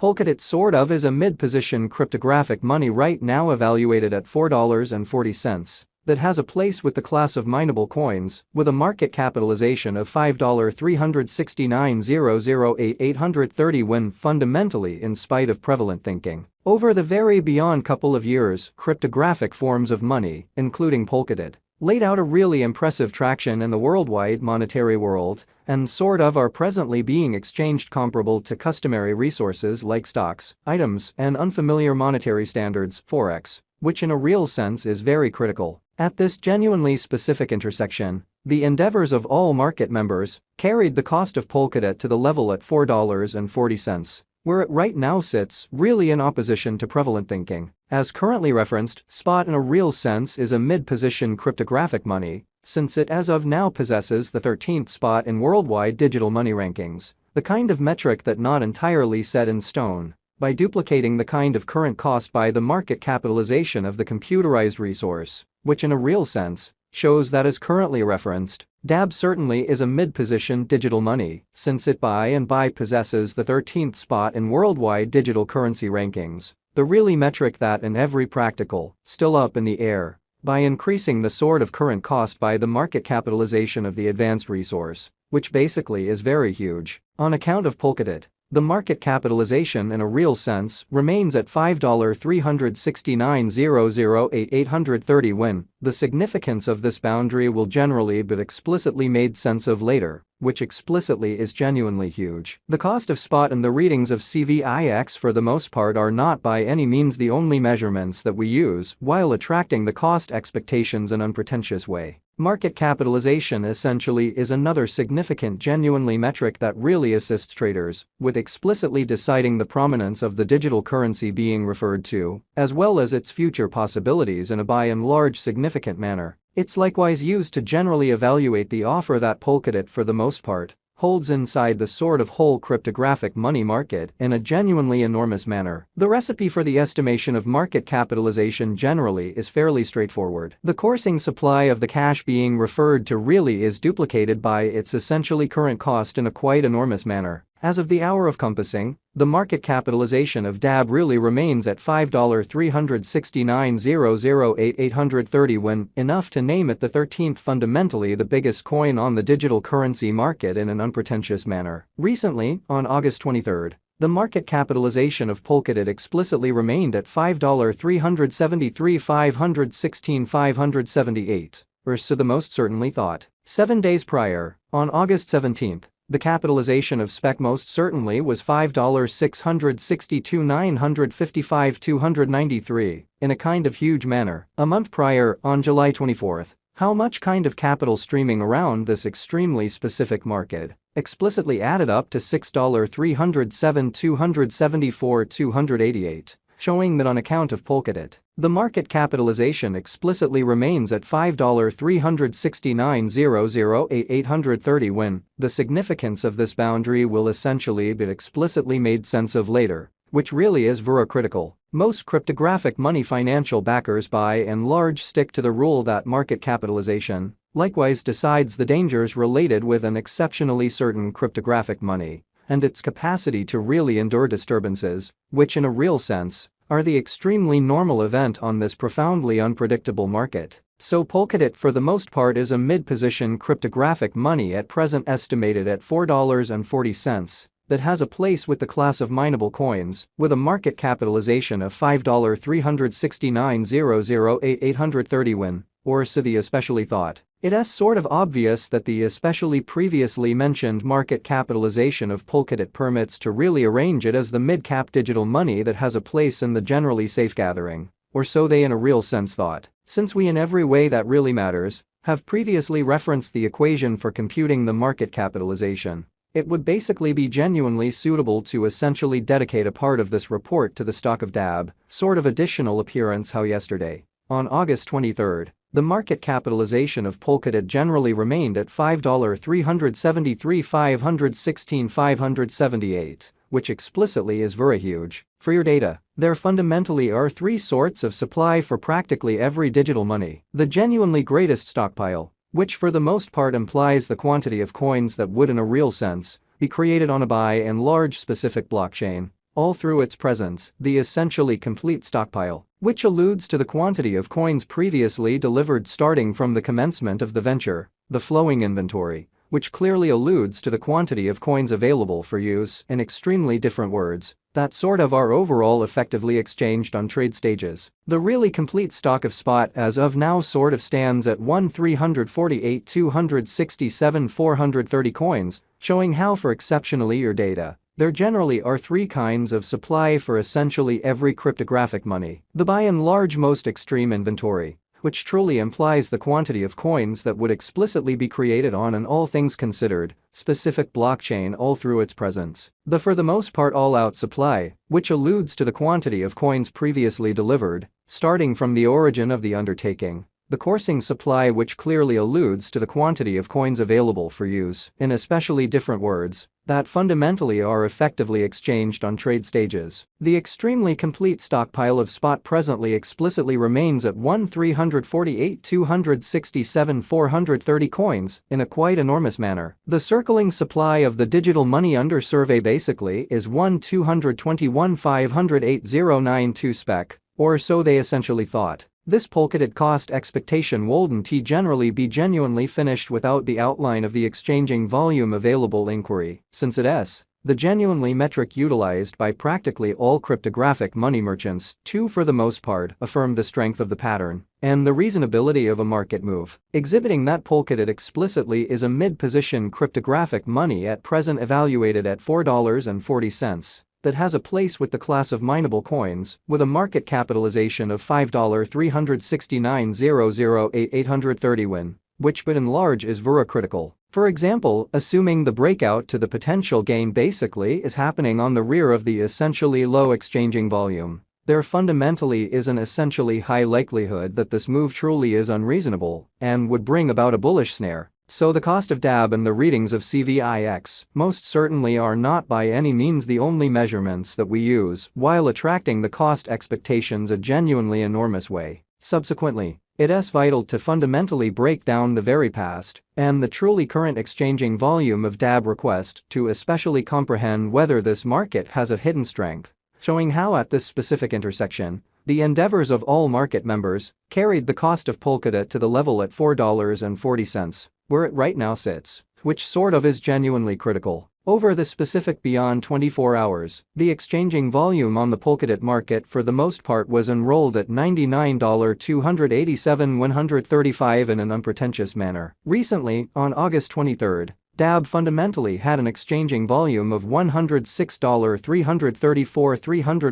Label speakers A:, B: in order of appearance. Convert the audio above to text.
A: Polkadot sort of is a mid-position cryptographic money right now evaluated at $4.40 that has a place with the class of mineable coins with a market capitalization of $5,369,008,830 when fundamentally in spite of prevalent thinking. Over the very beyond couple of years, cryptographic forms of money, including Polkadot, laid out a really impressive traction in the worldwide monetary world and sort of are presently being exchanged comparable to customary resources like stocks, items, and unfamiliar monetary standards, forex, which in a real sense is very critical. At this genuinely specific intersection, the endeavors of all market members carried the cost of Polkadot to the level at $4.40, where it right now sits really in opposition to prevalent thinking. As currently referenced, spot in a real sense is a mid-position cryptographic money, since it as of now possesses the 13th spot in worldwide digital money rankings, the kind of metric that not entirely set in stone, by duplicating the kind of current cost by the market capitalization of the computerized resource, which in a real sense shows that as currently referenced, DAB certainly is a mid-position digital money, since it by possesses the 13th spot in worldwide digital currency rankings, the really metric that in every practical, still up in the air, by increasing the sort of current cost by the market capitalization of the advanced resource, which basically is very huge. On account of Polkadot, the market capitalization in a real sense remains at $5,369,008,830 when the significance of this boundary will generally be explicitly made sense of later, which explicitly is genuinely huge. The cost of spot and the readings of CVIX for the most part are not by any means the only measurements that we use while attracting the cost expectations in an unpretentious way. Market capitalization essentially is another significant genuinely metric that really assists traders with explicitly deciding the prominence of the digital currency being referred to, as well as its future possibilities in a by and large significant manner. It's likewise used to generally evaluate the offer that Polkadot for the most part holds inside the sort of whole cryptographic money market in a genuinely enormous manner. The recipe for the estimation of market capitalization generally is fairly straightforward. The coursing supply of the cash being referred to really is duplicated by its essentially current cost in a quite enormous manner. As of the hour of compassing, the market capitalization of DAB really remains at $5,369,008,830 when enough to name it the 13th fundamentally the biggest coin on the digital currency market in an unpretentious manner. Recently, on August 23, the market capitalization of Polkadot explicitly remained at $5,373,516,578, or so the most certainly thought. 7 days prior, on August 17, the capitalization of SPEC most certainly was $5,662,955,293, in a kind of huge manner. A month prior, on July 24, how much kind of capital streaming around this extremely specific market explicitly added up to $6,307,274,288, showing that on account of Polkadot, the market capitalization explicitly remains at $5,369,008,830 when the significance of this boundary will essentially be explicitly made sense of later, which really is very critical. Most cryptographic money financial backers by and large stick to the rule that market capitalization likewise decides the dangers related with an exceptionally certain cryptographic money and its capacity to really endure disturbances, which in a real sense are the extremely normal event on this profoundly unpredictable market. So Polkadot for the most part is a mid-position cryptographic money at present estimated at $4.40 that has a place with the class of mineable coins with a market capitalization of $5,369,008,830 when, or so the especially thought. It is sort of obvious that the especially previously mentioned market capitalization of Polkadot permits to really arrange it as the mid-cap digital money that has a place in the generally safe gathering, or so they in a real sense thought. Since we in every way that really matters have previously referenced the equation for computing the market capitalization, it would basically be genuinely suitable to essentially dedicate a part of this report to the stock of DAB, sort of additional appearance how yesterday, on August 23, the market capitalization of Polkadot generally remained at $5,373,516,578, which explicitly is very huge. For your data, there fundamentally are three sorts of supply for practically every digital money. The genuinely greatest stockpile, which for the most part implies the quantity of coins that would in a real sense be created on a by and large specific blockchain, all through its presence, the essentially complete stockpile, which alludes to the quantity of coins previously delivered starting from the commencement of the venture, the flowing inventory, which clearly alludes to the quantity of coins available for use, in extremely different words, that sort of are overall effectively exchanged on trade stages. The really complete stock of spot as of now sort of stands at 1,348,267,430 coins, showing how for exceptionally your data, there generally are three kinds of supply for essentially every cryptographic money. The by and large most extreme inventory, which truly implies the quantity of coins that would explicitly be created on an all things considered specific blockchain all through its presence. The for the most part all-out supply, which alludes to the quantity of coins previously delivered, starting from the origin of the undertaking. The coursing supply, which clearly alludes to the quantity of coins available for use, in especially different words, that fundamentally are effectively exchanged on trade stages. The extremely complete stockpile of spot presently explicitly remains at 1,348,267,430 coins in a quite enormous manner. The circling supply of the digital money under survey basically is 1,221,508,092 spec, or so they essentially thought. This Polkadot cost expectation wouldn't generally be genuinely finished without the outline of the exchanging volume available inquiry, since it is the genuinely metric utilized by practically all cryptographic money merchants to for the most part affirm the strength of the pattern and the reasonability of a market move, exhibiting that Polkadot explicitly is a mid-position cryptographic money at present evaluated at $4.40. That has a place with the class of mineable coins, with a market capitalization of $5,369,008,830 win, which by and large is very critical. For example, assuming the breakout to the potential gain basically is happening on the rear of the essentially low exchanging volume, there fundamentally is an essentially high likelihood that this move truly is unreasonable and would bring about a bullish snare. So the cost of DAB and the readings of CVIX most certainly are not by any means the only measurements that we use while attracting the cost expectations a genuinely enormous way. Subsequently, it is vital to fundamentally break down the very past and the truly current exchanging volume of DAB request to especially comprehend whether this market has a hidden strength, showing how at this specific intersection, the endeavors of all market members carried the cost of Polkadot to the level at $4.40. Where it right now sits, which sort of is genuinely critical. Over the specific beyond 24 hours, the exchanging volume on the Polkadot market for the most part was enrolled at $99,287,135 in an unpretentious manner. Recently, on August 23, DAB fundamentally had an exchanging volume of $106,334,340